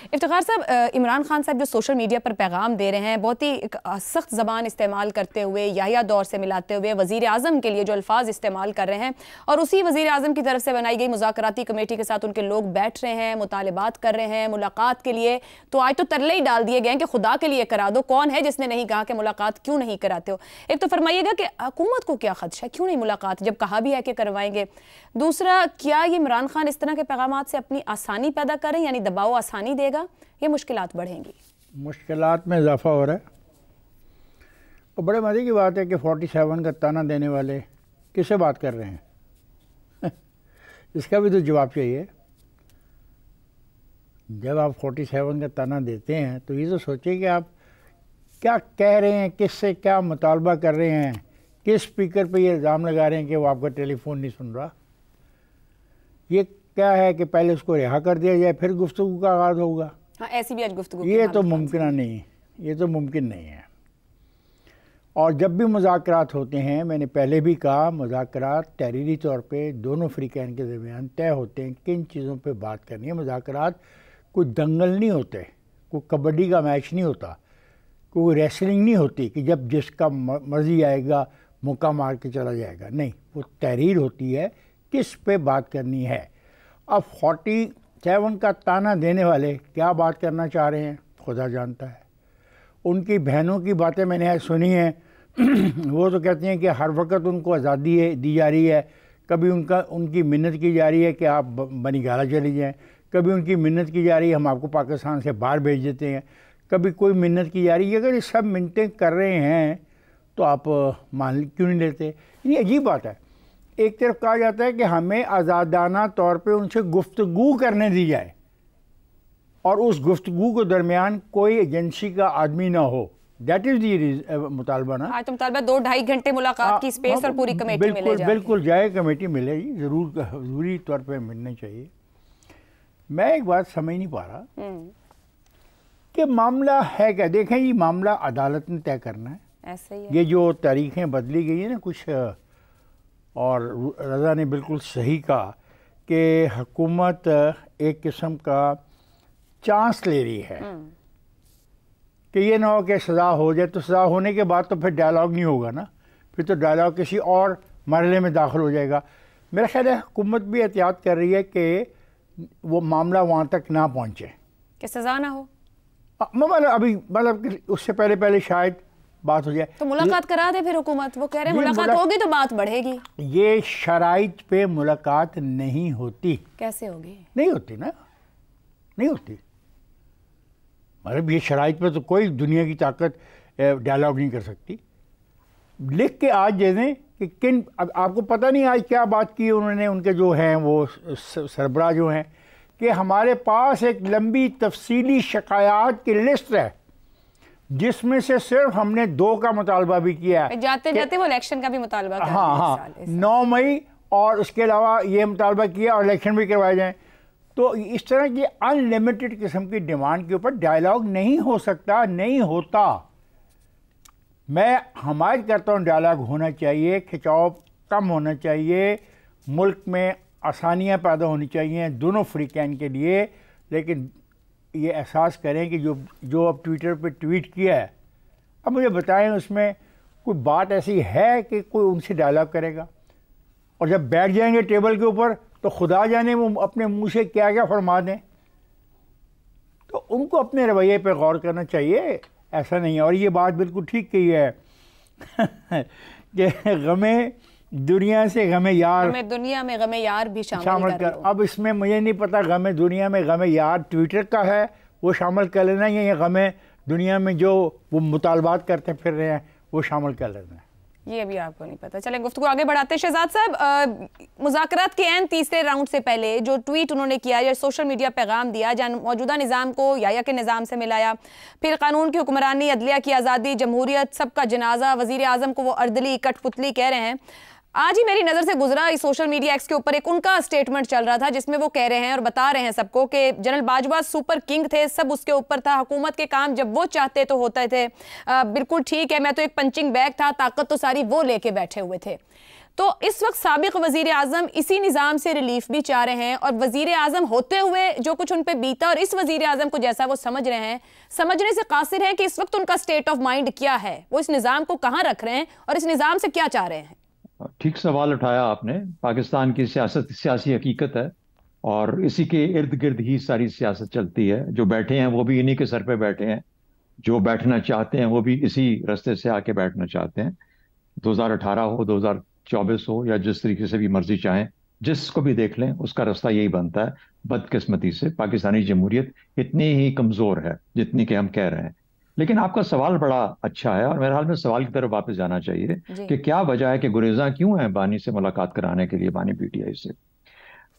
इफ्तिखार साहब, इमरान खान साहब जो सोशल मीडिया पर पैगाम दे रहे हैं, बहुत ही सख्त ज़बान इस्तेमाल करते हुए, याहिया दौर से मिलाते हुए, वज़ीर आज़म के लिए जो अल्फाज इस्तेमाल कर रहे हैं, और उसी वज़ीर आज़म की तरफ से बनाई गई मुज़ाकराती कमेटी के साथ उनके लोग बैठ रहे हैं, मुतालिबात कर रहे हैं मुलाकात के लिए। तो आज तो तरले ही डाल दिए गए हैं कि खुदा के लिए करा दो। कौन है जिसने नहीं कहा कि मुलाकात क्यों नहीं कराते हो? एक तो फरमाइएगा कि हुकूमत को क्या खदशा है, क्यों नहीं मुलाकात, जब कहा भी है कि करवाएंगे। दूसरा, क्या ये इमरान खान इस तरह के पैगामात से अपनी आसानी पैदा करें, यानी दबाव आसानी देगा, ये मुश्किलात बढ़ेंगी? मुश्किलात में इजाफा हो रहा है। और बड़े मज़े की बात है कि 47 का ताना देने वाले किससे बात कर रहे हैं? इसका भी तो जवाब चाहिए। जब आप 47 का ताना देते हैं तो ये तो सोचिए कि आप क्या कह रहे हैं, किससे क्या मुतालबा कर रहे हैं, किस स्पीकर पे ये इल्ज़ाम लगा रहे हैं कि वो आपका टेलीफोन नहीं सुन रहा। ये क्या है कि पहले उसको रिहा कर दिया जाए फिर गुफ्तगू का आगाज़ होगा? हाँ, ऐसी भी आज गुफ्तगू ये तो मुमकिन नहीं, ये तो मुमकिन नहीं है। और जब भी मुज़ाकरात होते हैं, मैंने पहले भी कहा, मुज़ाकरात तहरीरी तौर पे दोनों फ़रीक़ैन के दरमियान तय होते हैं किन चीज़ों पे बात करनी है। मुज़ाकरात कोई दंगल नहीं होते, कोई कबड्डी का मैच नहीं होता, कोई रेसलिंग नहीं होती कि जब जिसका मर्ज़ी आएगा मुक्का मार के चला जाएगा। नहीं, वो तहरीर होती है किस पे बात करनी है। अब 47 का ताना देने वाले क्या बात करना चाह रहे हैं खुदा जानता है। उनकी बहनों की बातें मैंने आज सुनी हैं। वो तो कहती हैं कि हर वक्त उनको आज़ादी दी जा रही है। कभी उनकी मिन्नत की जा रही है कि आप बनी गाला चली जाएं, कभी उनकी मिन्नत की जा रही है हम आपको पाकिस्तान से बाहर भेज देते हैं, कभी कोई मिन्नत की जा रही है। अगर ये सब मिन्नतें कर रहे हैं तो आप मान क्यों नहीं लेते? ये अजीब बात है। एक तरफ कहा जाता है कि हमें आज़ादाना तौर पे उनसे गुफ्तगू करने दी जाए और उस गुफ्तगू के दरमियान कोई एजेंसी का आदमी ना हो। दैट इज़ दी मुतालबा ना। आज तो मुतालबा 2-2.5 घंटे मुलाकात की स्पेस और पूरी कमेटी मिले जाए। बिल्कुल जाए, कमेटी मिले, ज़रूरी तौर पे मिलनी चाहिए। मैं एक बात समझ नहीं पा रहा कि मामला है क्या। देखें, ये मामला अदालत ने तय करना है। ऐसे ही है। ये जो तारीखें बदली गई है ना कुछ, और रज़ा ने बिल्कुल सही कहा कि हुकूमत एक किस्म का चांस ले रही है कि ये ना हो कि सज़ा हो जाए तो सज़ा होने के बाद तो फिर डायलॉग नहीं होगा ना, फिर तो डायलॉग किसी और मरहले में दाखिल हो जाएगा। मेरा ख्याल है हुकूमत भी एहतियात कर रही है कि वो मामला वहाँ तक ना पहुँचे, कि सज़ा ना हो। मतलब उससे पहले शायद बात हो जाए। तो मुलाकात करा दे फिर हुकूमत। वो कह रहे हैं मुलाकात होगी तो बात बढ़ेगी। ये शराइत पे मुलाकात नहीं होती। कैसे होगी? नहीं होती ना, नहीं होती। मतलब ये शराइत पे तो कोई दुनिया की ताकत डायलॉग नहीं कर सकती। लिख के आज दे दें कि किन, अब आपको पता नहीं आज क्या बात की उन्होंने, उनके जो हैं वो सरबराह जो हैं, कि हमारे पास एक लंबी तफसीली शिकायत की लिस्ट है जिसमें से सिर्फ हमने 2 का मुतालबा भी किया है। जाते जाते वो इलेक्शन का भी मुतालबा कर रहे हैं। हाँ, 9 मई और उसके अलावा ये मुतालबा किया और इलेक्शन भी करवाए जाएं। तो इस तरह की अनलिमिटेड किस्म की डिमांड के ऊपर डायलॉग नहीं हो सकता, नहीं होता। मैं हमायत करता हूँ डायलॉग होना चाहिए, खिंचाव कम होना चाहिए, मुल्क में आसानियाँ पैदा होनी चाहिए दोनों फ़रीक़ैन के लिए। लेकिन ये एहसास करें कि जो अब ट्विटर पे ट्वीट किया है, अब मुझे बताएं उसमें कोई बात ऐसी है कि कोई उनसे डायलॉग करेगा? और जब बैठ जाएंगे टेबल के ऊपर तो खुदा जाने वो अपने मुंह से क्या क्या फरमा दें। तो उनको अपने रवैये पे गौर करना चाहिए, ऐसा नहीं है। और ये बात बिल्कुल ठीक कही है कि गमे दुनिया से गमे यार, गमे दुनिया में गमे यार भी शामिल कर। अब इसमें मुझे नहीं पता गमे दुनिया में गमे यार ट्विटर का है वो शामिल कर लेना, या गमे दुनिया में जो वो मुतालबात करते फिर रहे हैं वो शामिल कर लेना, ये अभी आपको नहीं पता। चलें गुफ्तगू आगे बढ़ाते हैं। शहजाद साहब, मुज़ाकरात के एन तीसरे राउंड से पहले जो ट्वीट उन्होंने किया या सोशल मीडिया पैगाम दिया, जहाँ मौजूदा निज़ाम को याया के निज़ाम से मिलाया, फिर कानून की हुक्मरानी, अदलिया की आज़ादी, जमहूरियत सबका जनाजा, वज़ीर आज़म को वो अर्दली कठपुतली कह रहे हैं। आज ही मेरी नज़र से गुजरा इस सोशल मीडिया एक्स के ऊपर एक उनका स्टेटमेंट चल रहा था जिसमें वो कह रहे हैं और बता रहे हैं सबको कि जनरल बाजवा सुपर किंग थे, सब उसके ऊपर था, हुकूमत के काम जब वो चाहते तो होते थे। बिल्कुल ठीक है, मैं तो एक पंचिंग बैग था, ताकत तो सारी वो लेके बैठे हुए थे। तो इस वक्त साबिक वजीर आजम इसी निज़ाम से रिलीफ भी चाह रहे हैं, और वजीर आजम होते हुए जो कुछ उन पे बीता और इस वजीर आजम को जैसा वो समझ रहे हैं, समझने से कासिर हैं कि इस वक्त उनका स्टेट ऑफ माइंड क्या है, वो इस निज़ाम को कहाँ रख रहे हैं और इस निज़ाम से क्या चाह रहे हैं। ठीक सवाल उठाया आपने। पाकिस्तान की सियासत सियासी हकीकत है और इसी के इर्द गिर्द ही सारी सियासत चलती है। जो बैठे हैं वो भी इन्हीं के सर पे बैठे हैं, जो बैठना चाहते हैं वो भी इसी रास्ते से आके बैठना चाहते हैं। 2018 हो, 2024 हो, या जिस तरीके से भी मर्जी चाहें, जिसको भी देख लें उसका रास्ता यही बनता है। बदकिस्मती से पाकिस्तानी जमहूरियत इतनी ही कमज़ोर है जितनी कि हम कह रहे हैं। लेकिन आपका सवाल बड़ा अच्छा है और मेरे हाल में सवाल की तरफ वापस जाना चाहिए कि क्या वजह है कि गुरेजा क्यों है बानी से मुलाकात कराने के लिए, बानी पीटीआई से।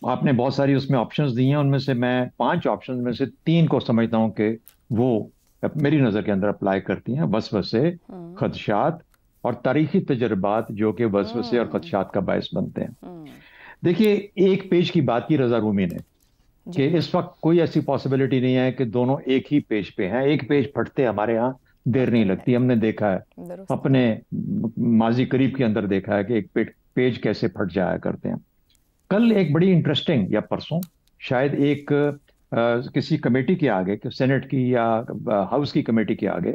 आपने बहुत सारी उसमें ऑप्शंस दी हैं, उनमें से मैं 5 ऑप्शन में से 3 को समझता हूं कि वो मेरी नज़र के अंदर अप्लाई करती हैं। वसवसे, खदशात और तारीखी तजर्बात जो कि वसवसे और खदशात का बायस बनते हैं। देखिए, एक पेज की बात की रजा रूमी ने कि इस वक्त कोई ऐसी पॉसिबिलिटी नहीं है कि दोनों एक ही पेज पे हैं। एक पेज फटते हमारे यहाँ देर नहीं लगती। हमने देखा है, अपने माजी करीब के अंदर देखा है कि एक पेज कैसे फट जाया करते हैं। कल एक बड़ी इंटरेस्टिंग, या परसों शायद, एक किसी कमेटी के आगे, सेनेट की या हाउस की कमेटी के आगे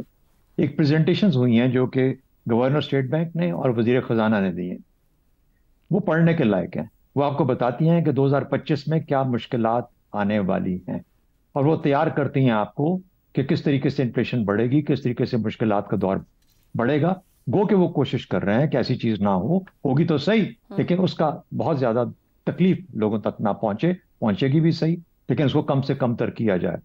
एक प्रेजेंटेशंस हुई हैं जो कि गवर्नर स्टेट बैंक ने और वजीर खजाना ने दी हैं। वो पढ़ने के लायक हैं। वो आपको बताती हैं कि 2025 में क्या मुश्किलात आने वाली हैं और वो तैयार करती हैं आपको कि किस तरीके से इन्फ्लेशन बढ़ेगी, किस तरीके से मुश्किलात का दौर बढ़ेगा। गो कि वो कोशिश कर रहे हैं कि ऐसी चीज ना हो, होगी तो सही, लेकिन उसका बहुत ज्यादा तकलीफ लोगों तक ना पहुंचेगी भी सही, लेकिन उसको कम से कम तर किया जाए।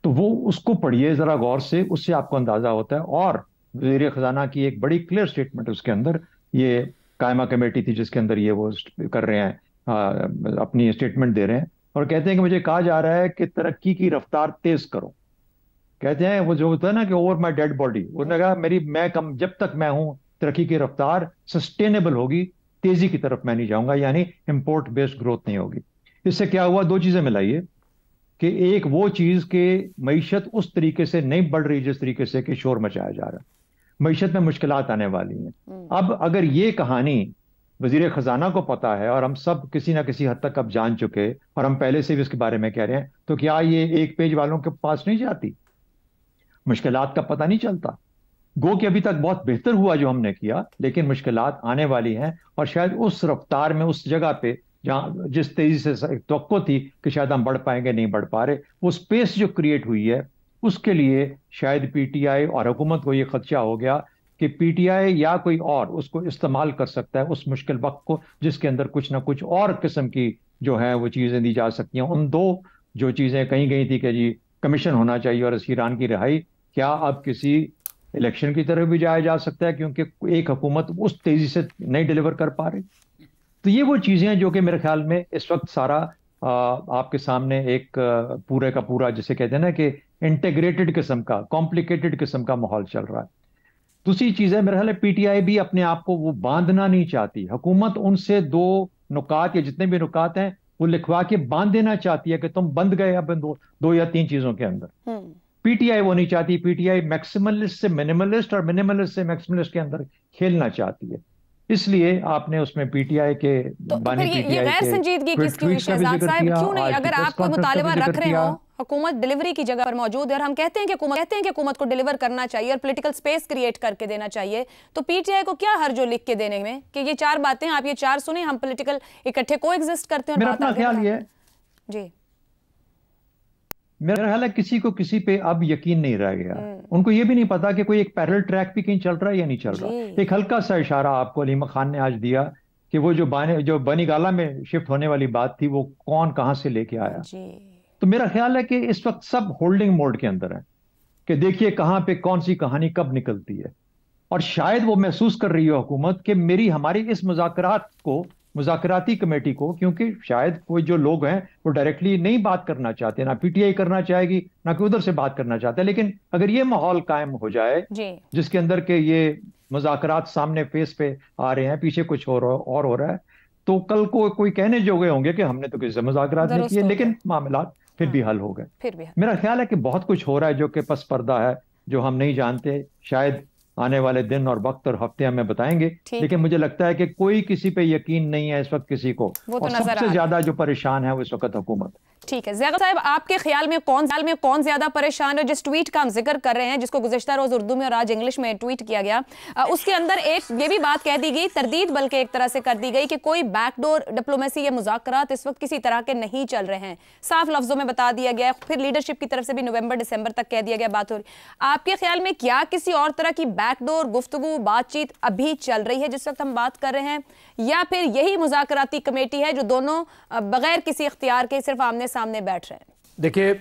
तो वो उसको पढ़िए जरा गौर से, उससे आपको अंदाजा होता है। और वज़ीर खजाना की एक बड़ी क्लियर स्टेटमेंट उसके अंदर, ये कायमा कमेटी थी जिसके अंदर ये वो कर रहे हैं, अपनी स्टेटमेंट दे रहे हैं और कहते हैं कि मुझे कहा जा रहा है कि तरक्की की रफ्तार तेज करो। कहते हैं वो जो होता है ना कि ओवर माई डेड बॉडी, उन्होंने कहा जब तक मैं हूं तरक्की की रफ्तार सस्टेनेबल होगी, तेजी की तरफ मैं नहीं जाऊंगा, यानी इंपोर्ट बेस्ड ग्रोथ नहीं होगी। इससे क्या हुआ, 2 चीजें मिलाइए कि एक वो चीज के मईशत उस तरीके से नहीं बढ़ रही जिस तरीके से कि शोर मचाया जा रहा है, मईशत में मुश्किलात आने वाली हैं। अब अगर ये कहानी वजीर खजाना को पता है और हम सब किसी ना किसी हद तक अब जान चुके और हम पहले से भी इसके बारे में कह रहे हैं, तो क्या ये एक पेज वालों के पास नहीं जाती? मुश्किलात का पता नहीं चलता। गो कि अभी तक बहुत बेहतर हुआ जो हमने किया, लेकिन मुश्किलात आने वाली हैं और शायद उस रफ्तार में, उस जगह पे जहां जिस तेजी से तवक्को थी कि शायद हम बढ़ पाएंगे, नहीं बढ़ पा रहे, वो स्पेस जो क्रिएट हुई है उसके लिए शायद पीटीआई और हुकूमत को ये खदशा हो गया कि पीटीआई या कोई और उसको इस्तेमाल कर सकता है उस मुश्किल वक्त को, जिसके अंदर कुछ ना कुछ और किस्म की जो है वो चीजें दी जा सकती हैं। उन 2 जो चीजें कही गई थी कि जी कमीशन होना चाहिए और असीरान की रिहाई, क्या अब किसी इलेक्शन की तरफ भी जाया जा सकता है क्योंकि एक हुकूमत उस तेजी से नहीं डिलीवर कर पा रही? तो ये वो चीजें हैं जो कि मेरे ख्याल में इस वक्त सारा आपके सामने एक पूरे का पूरा, जिसे कहते हैं ना कि इंटीग्रेटेड किस्म का, कॉम्प्लिकेटेड किस्म का माहौल चल रहा है। दूसरी चीज है, मेरे ख्याल है पीटीआई भी अपने आप को वो बांधना नहीं चाहती। हुकूमत उनसे 2 नुकात या जितने भी नुकात हैं वो लिखवा के बांध देना चाहती है कि तुम बंद गए अब 2 या 3 चीजों के अंदर। पीटीआई वो नहीं चाहती। पीटीआई मैक्सिमलिस्ट से मिनिमलिस्ट और मिनिमलिस्ट से मैक्सिमलिस्ट के अंदर खेलना चाहती है। इसलिए आपने उसमें पीटीआई के बानी ये गैर संजीदगी किसकी हुई शहजाद साहब? क्यों नहीं? अगर आप कोई मुतालबा रख रहे हो, हुकूमत डिलीवरी की जगह पर मौजूद है और हम कहते हैं कि हुकूमत को डिलीवर करना चाहिए और पॉलिटिकल स्पेस क्रिएट करके देना चाहिए, तो पीटीआई को क्या हर्ज जो लिख के देने में कि ये 4 बातें आप ये 4 सुने, हम पॉलिटिकल इकट्ठे को एग्जिस्ट करते हैं। मेरा अपना ख्याल ये है जी, मेरा ख्याल है किसी को किसी पे अब यकीन नहीं रह गया। उनको ये भी नहीं पता कि कोई एक पैरेलल ट्रैक भी कहीं चल रहा है या नहीं चल रहा। एक हल्का सा इशारा आपको अलीमा खान ने आज दिया कि वो जो बनीगाला में शिफ्ट होने वाली बात थी वो कौन कहां से लेके आया। तो मेरा ख्याल है कि इस वक्त सब होल्डिंग मोड के अंदर है कि देखिए कहां पे कौन सी कहानी कब निकलती है। और शायद वो महसूस कर रही है हुकूमत कि हमारी इस मुज़ाकराती कमेटी को, क्योंकि शायद कोई जो लोग हैं वो डायरेक्टली नहीं बात करना चाहते, ना पीटीआई करना चाहेगी ना कोई उधर से बात करना चाहता है, लेकिन अगर ये माहौल कायम हो जाए जिसके अंदर के ये मुज़ाकरात सामने फेस पे आ रहे हैं, पीछे कुछ और हो रहा है, तो कल को कोई कहने जो गए होंगे कि हमने तो किसी से मुज़ाकरात नहीं किए, लेकिन मामला फिर भी हल हो गए। मेरा ख्याल है कि बहुत कुछ हो रहा है जो कि पस पर्दा है, जो हम नहीं जानते। शायद आने वाले दिन और वक्त और हफ्ते हमें बताएंगे। लेकिन मुझे लगता है कि कोई किसी पे यकीन नहीं है इस वक्त किसी को, और सबसे ज्यादा जो परेशान है वो इस वक्त हुकूमत। ठीक है ज़ैगर साहब, आपके ख्याल में कौन ज्यादा परेशान है? जिस ट्वीट का हम जिक्र कर रहे हैं, जिसको गुज़िश्ता रोज उर्दू में और आज इंग्लिश में ट्वीट किया गया, उसके अंदर एक ये भी बात कह दी गई, तरदीद बल्कि एक तरह से कर दी गई कि कोई बैकडोर डिप्लोमेसी या मुज़ाकरात इस वक्त किसी तरह के नहीं चल रहे हैं, साफ लफ्जों में बता दिया गया है। फिर लीडरशिप की तरफ से भी नवंबर दिसंबर तक कह दिया गया बात हो रही। आपके ख्याल में क्या किसी और तरह की बैकडोर गुफ्तगू बातचीत अभी चल रही है जिस वक्त हम बात कर रहे हैं, या फिर यही मुज़ाकराती कमेटी है जो दोनों बगैर किसी इख्तियार के सिर्फ आमने सामने बैठ रहे हैं? देखिए,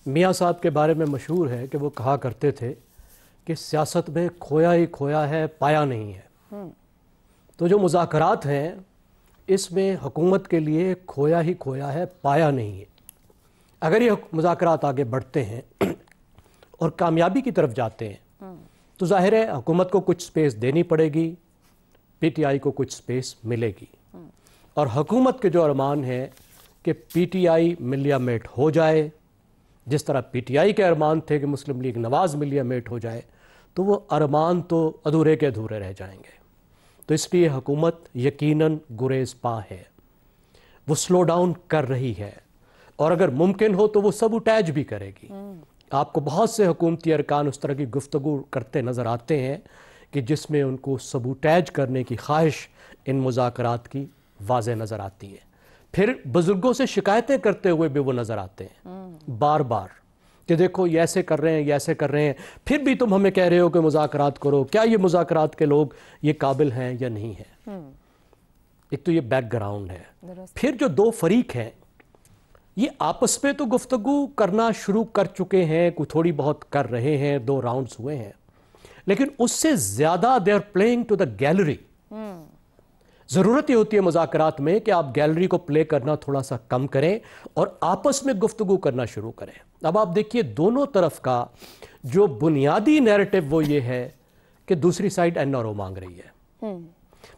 मियाँ साहब के बारे में मशहूर है कि वो कहा करते थे कि सियासत में खोया ही खोया है, पाया नहीं है। तो जो मुज़ाकरात हैं इसमें हुकूमत के लिए खोया ही खोया है, पाया नहीं है। अगर ये मुज़ाकरात आगे बढ़ते हैं और कामयाबी की तरफ जाते हैं तो जाहिर है हुकूमत को कुछ स्पेस देनी पड़ेगी, पीटीआई को कुछ स्पेस मिलेगी। और हुकूमत के जो अरमान है कि पीटीआई मिलियामेट हो जाए, जिस तरह पीटीआई के अरमान थे कि मुस्लिम लीग नवाज़ मिलियामेट हो जाए, तो वो अरमान तो अधूरे के अधूरे रह जाएंगे। तो इसलिए हुकूमत यकीनन गुरेज पा है, वो स्लो डाउन कर रही है, और अगर मुमकिन हो तो वो सबूटैज भी करेगी। आपको बहुत से हुकूमती अरकान उस तरह की गुफ्तगू करते नज़र आते हैं कि जिसमें उनको सबूटैज करने की ख्वाहिश इन मुज़ाकरात की वाज़ेह नज़र आती है। फिर बुजुर्गों से शिकायतें करते हुए भी वो नज़र आते हैं बार बार कि देखो ये ऐसे कर रहे हैं, ये ऐसे कर रहे हैं, फिर भी तुम हमें कह रहे हो कि मुज़ाकरात करो। क्या ये मुज़ाकरात के लोग ये काबिल हैं या नहीं हैं? एक तो ये बैकग्राउंड है। फिर जो दो फरीक हैं ये आपस में तो गुफ्तगू करना शुरू कर चुके हैं, कुछ थोड़ी बहुत कर रहे हैं, 2 राउंड्स हुए हैं, लेकिन उससे ज़्यादा they are playing to the gallery. ज़रूरत ये होती है मुज़ाकरात में कि आप गैलरी को प्ले करना थोड़ा सा कम करें और आपस में गुफ्तगू करना शुरू करें। अब आप देखिए दोनों तरफ का जो बुनियादी नैरेटिव वो ये है कि दूसरी साइड एनआरओ मांग रही है।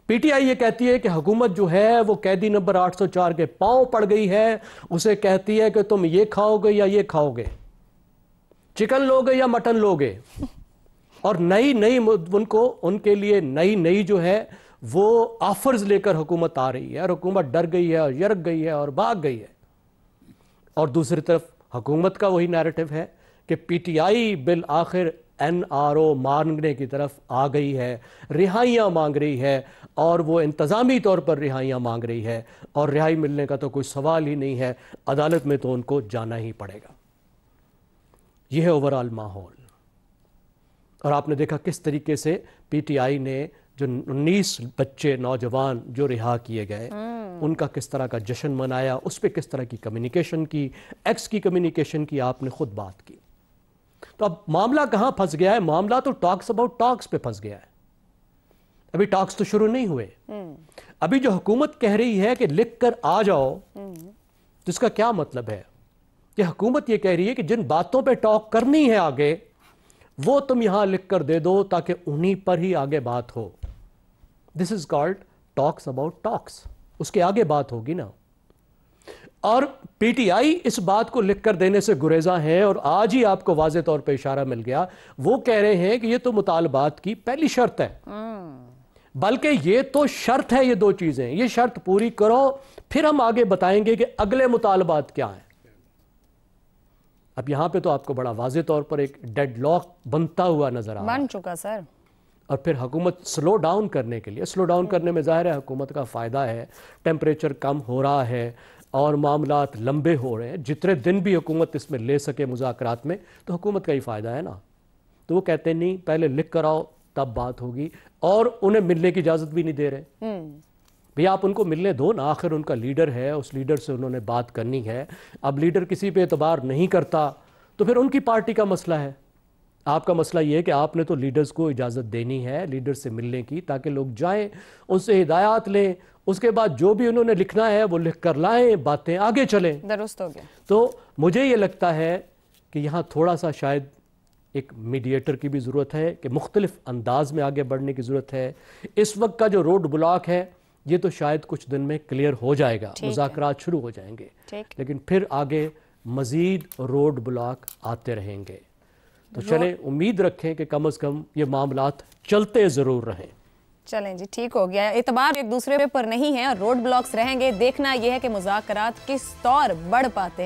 पीटीआई ये कहती है कि हुकूमत जो है वो कैदी नंबर 804 के पांव पड़ गई है, उसे कहती है कि तुम ये खाओगे या ये खाओगे, चिकन लोगे या मटन लोगे। और नई नई उनको उनके लिए नई नई जो है वो ऑफर्स लेकर हुकूमत आ रही है, और हुकूमत डर गई है और यरक गई है और भाग गई है। और दूसरी तरफ हुकूमत का वही नैरेटिव है कि पीटीआई बिल आखिर एनआरओ मांगने की तरफ आ गई है, रिहाइयाँ मांग रही है, और वो इंतज़ामी तौर पर रिहाइयाँ मांग रही है, और रिहाई मिलने का तो कोई सवाल ही नहीं है, अदालत में तो उनको जाना ही पड़ेगा। यह है ओवरऑल माहौल। और आपने देखा किस तरीके से पीटीआई ने जो 19 बच्चे नौजवान जो रिहा किए गए उनका किस तरह का जश्न मनाया, उस पर किस तरह की कम्युनिकेशन की, एक्स की कम्युनिकेशन की आपने खुद बात की। तो अब मामला कहां फंस गया है? मामला तो टॉक्स अबाउट टॉक्स पे फंस गया है। अभी टॉक्स तो शुरू नहीं हुए। अभी जो हुकूमत कह रही है कि लिख कर आ जाओ, तो इसका क्या मतलब है? कि हुकूमत ये कह रही है कि जिन बातों पे टॉक करनी है आगे वो तुम यहां लिख कर दे दो ताकि उन्हीं पर ही आगे बात हो। This is called talks about talks. उसके आगे बात होगी ना। और पीटीआई इस बात को लिख कर देने से गुरेजा है, और आज ही आपको वाज़े तौर पे इशारा मिल गया, वो कह रहे हैं कि ये तो मुतालबात की पहली शर्त है, बल्कि ये तो शर्त है, ये 2 चीजें, ये शर्त पूरी करो फिर हम आगे बताएंगे कि अगले मुतालबात क्या है। अब यहां पे तो आपको बड़ा वाज़े तौर पर एक डेडलॉक बनता हुआ नजर आ रहा है, बन चुका सर। और फिर हुकूमत स्लो डाउन करने के लिए, स्लो डाउन करने में ज़ाहिर है हुकूमत का फ़ायदा है, टेम्परेचर कम हो रहा है और मामलात लंबे हो रहे हैं। जितने दिन भी हुकूमत इसमें ले सके मुज़ाकरात में तो हुकूमत का ही फ़ायदा है ना। तो वो कहते नहीं पहले लिख कर आओ तब बात होगी, और उन्हें मिलने की इजाज़त भी नहीं दे रहे। भैया आप उनको मिलने दो ना, आखिर उनका लीडर है, उस लीडर से उन्होंने बात करनी है। अब लीडर किसी पे एतबार नहीं करता तो फिर उनकी पार्टी का मसला है। आपका मसला ये है कि आपने तो लीडर्स को इजाज़त देनी है लीडर से मिलने की, ताकि लोग जाएं, उनसे हिदायत लें, उसके बाद जो भी उन्होंने लिखना है वो लिख कर लाएं, बातें आगे चलें। दुरुस्त हो गया। तो मुझे ये लगता है कि यहाँ थोड़ा सा शायद एक मीडिएटर की भी ज़रूरत है, कि मुख्तलिफ अंदाज में आगे बढ़ने की ज़रूरत है। इस वक्त का जो रोड ब्लॉक है ये तो शायद कुछ दिन में क्लियर हो जाएगा, मुज़ाकरात शुरू हो जाएंगे, लेकिन फिर आगे मज़ीद रोड ब्लॉक आते रहेंगे। तो चलें, उम्मीद रखें कि कम से कम ये मामलात चलते ज़रूर रहें। चलें जी, ठीक हो गया। एतबार एक दूसरे पर नहीं है और रोड ब्लॉक्स रहेंगे। देखना यह है कि मुज़ाकरात किस तौर बढ़ पाते हैं।